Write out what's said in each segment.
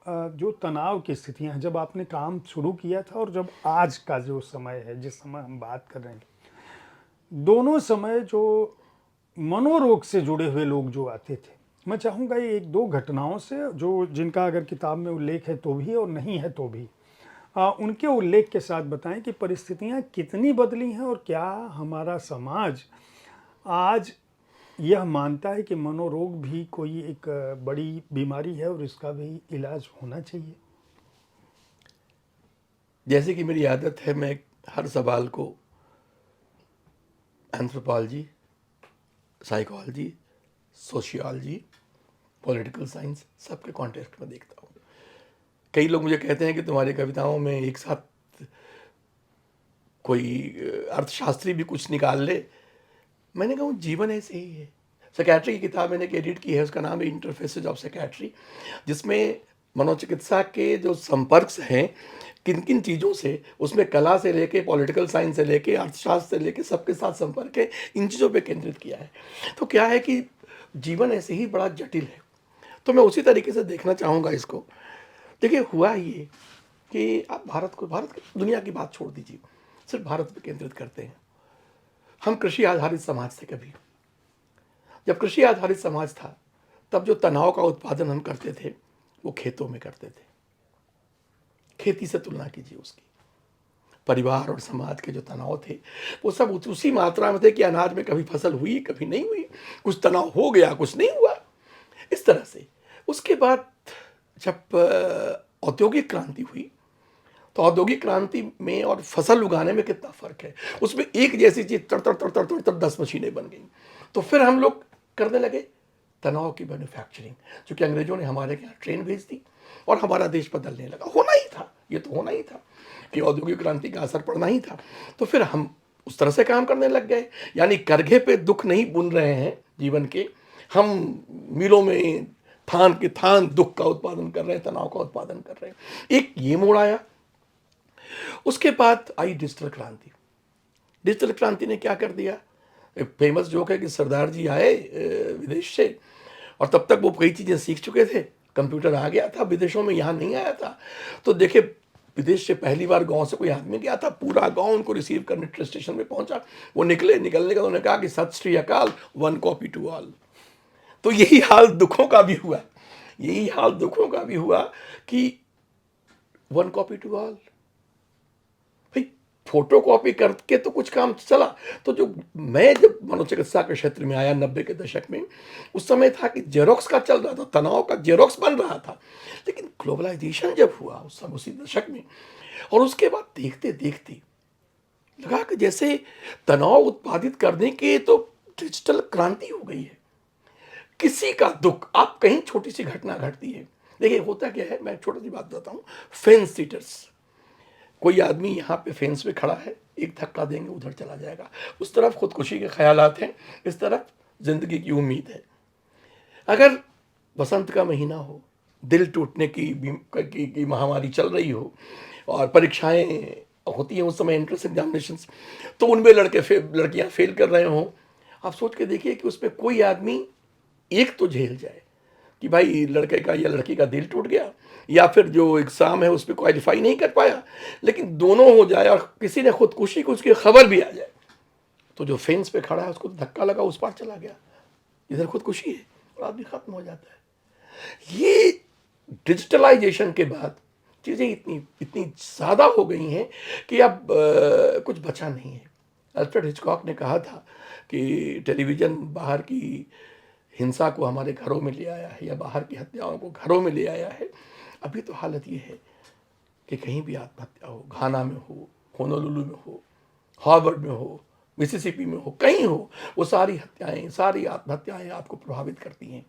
जो तनाव की स्थितियां हैं, जब आपने काम शुरू किया था और जब आज का जो समय है, जिस समय हम बात कर रहे हैं, दोनों समय जो मनोरोग से जुड़े हुए लोग जो आते थे, मैं चाहूँगा ये एक दो घटनाओं से, जो जिनका अगर किताब में उल्लेख है तो भी और नहीं है तो भी, उनके उल्लेख के साथ बताएं कि परिस्थितियां कितनी बदली हैं और क्या हमारा समाज आज यह मानता है कि मनोरोग भी कोई एक बड़ी बीमारी है और इसका भी इलाज होना चाहिए। जैसे कि मेरी आदत है, मैं हर सवाल को anthropology, psychology, sociology, political science सबके कॉन्टेक्स्ट में देखता हूँ। कई लोग मुझे कहते हैं कि तुम्हारी कविताओं में एक साथ कोई अर्थशास्त्री भी कुछ निकाल ले। मैंने कहा जीवन ऐसे ही है। साइकियाट्री की किताब मैंने एडिट की है, उसका नाम है इंटरफेसेस ऑफ साइकियाट्री, जिसमें मनोचिकित्सा के जो संपर्क हैं किन किन चीज़ों से, उसमें कला से लेके पॉलिटिकल साइंस से लेके अर्थशास्त्र से लेके सबके साथ संपर्क है, इन चीज़ों पे केंद्रित किया है। तो क्या है कि जीवन ऐसे ही बड़ा जटिल है, तो मैं उसी तरीके से देखना चाहूँगा इसको। देखिए, हुआ ये कि आप भारत की दुनिया की बात छोड़ दीजिए, सिर्फ भारत पे केंद्रित करते हैं। हम कृषि आधारित समाज थे। कभी जब कृषि आधारित समाज था, तब जो तनाव का उत्पादन हम करते थे वो खेतों में करते थे। खेती से तुलना कीजिए उसकी। परिवार और समाज के जो तनाव थे वो सब उसी मात्रा में थे कि अनाज में कभी फसल हुई, कभी नहीं हुई, कुछ तनाव हो गया, कुछ नहीं हुआ, इस तरह से। उसके बाद जब औद्योगिक क्रांति हुई, तो औद्योगिक क्रांति में और फसल उगाने में कितना फर्क है। उसमें एक जैसी चीज तड़ तड़ तड़ तड़ तड़ तड़ 10 मशीनें बन गई। तो फिर हम लोग करने लगे तनाव की मैन्युफैक्चरिंग, क्योंकि अंग्रेजों ने हमारे यहाँ ट्रेन भेज दी और हमारा देश बदलने लगा। होना ही था, ये तो होना ही था कि औद्योगिक क्रांति का असर पड़ना ही था। तो फिर हम उस तरह से काम करने लग गए, यानी करघे पे दुख नहीं बुन रहे हैं जीवन के, हम मिलों में थान के थान दुख का उत्पादन कर रहे हैं, तनाव का उत्पादन कर रहे हैं। एक ये मोड़ आया। उसके बाद आई डिजिटल क्रांति। डिजिटल क्रांति ने क्या कर दिया, एक फेमस जोक है कि सरदार जी आए विदेश से, और तब तक वो कई चीज़ें सीख चुके थे, कंप्यूटर आ गया था विदेशों में, यहाँ नहीं आया था। तो देखे, विदेश से पहली बार गांव से कोई आदमी गया था, पूरा गांव उनको रिसीव करने ट्रेन स्टेशन में पहुंचा। वो निकलने का उन्होंने कहा कि सत श्री अकाल, वन कॉपी टू ऑल। तो यही हाल दुखों का भी हुआ, यही हाल दुखों का भी हुआ कि one copy to all. Photocopy करके तो कुछ काम चला। तो जो मैं जब मनोचिकित्सा के क्षेत्र में आया 90 के दशक में, उस समय था कि जेरोक्स का चल रहा था, तनाव का जेरोक्स बन रहा था। लेकिन ग्लोबलाइजेशन जब हुआ उस समय, उसी दशक में, और उसके बाद देखते देखते लगा कि जैसे तनाव उत्पादित करने के तो डिजिटल क्रांति हो गई है। किसी का दुख, आप कहीं छोटी सी घटना घटती है, देखिए होता क्या है, मैं छोटी सी बात बताता हूँ। फेंस सीटर्स, कोई आदमी यहाँ पे फेंस पे खड़ा है, एक धक्का देंगे उधर चला जाएगा, उस तरफ खुदकुशी के ख्यालात हैं, इस तरफ जिंदगी की उम्मीद है। अगर बसंत का महीना हो, दिल टूटने की महामारी चल रही हो और परीक्षाएं होती हैं उस समय, एंट्रेंस एग्जामिनेशंस, तो उनमें लड़कियां फेल कर रहे हों, आप सोच के देखिए कि उसमें कोई आदमी एक तो झेल जाए कि भाई लड़के का या लड़की का दिल टूट गया, या फिर जो एग्ज़ाम है उस पर क्वालिफाई नहीं कर पाया, लेकिन दोनों हो जाए और किसी ने खुदकुशी को उसकी खबर भी आ जाए, तो जो फेंस पे खड़ा है उसको धक्का लगा, उस पार चला गया, इधर खुदकुशी है और आदमी खत्म हो जाता है। ये डिजिटलाइजेशन के बाद चीज़ें इतनी इतनी ज़्यादा हो गई हैं कि अब कुछ बचा नहीं है। अल्फ्रेड हिचकॉक ने कहा था कि टेलीविज़न बाहर की हिंसा को हमारे घरों में ले आया है, या बाहर की हत्याओं को घरों में ले आया है। अभी तो हालत ये है कि कहीं भी आत्महत्या हो, घाना में हो, होनोलुलु में हो, हार्वर्ड में हो, मिसिसिपी में हो, कहीं हो, वो सारी हत्याएं, सारी आत्महत्याएं आपको प्रभावित करती हैं।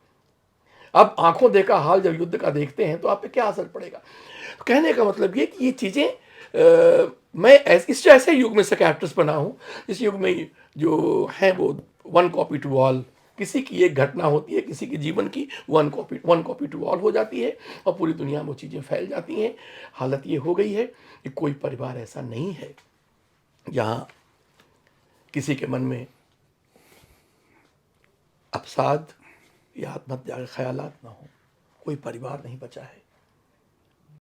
अब आंखों देखा हाल जब युद्ध का देखते हैं तो आप पे क्या असर पड़ेगा। तो कहने का मतलब ये कि ये चीज़ें, मैं इस ऐसे युग में साइकियाट्रिस्ट बना हूँ, इस युग में जो है वो वन कॉपी टू ऑल। किसी की एक घटना होती है, किसी के जीवन की, वन कॉपी टू ऑल हो जाती है और पूरी दुनिया में वो चीज़ें फैल जाती हैं। हालत ये हो गई है कि कोई परिवार ऐसा नहीं है जहाँ किसी के मन में अवसाद या आत्महत्या के ख्यालात ना हो। कोई परिवार नहीं बचा है।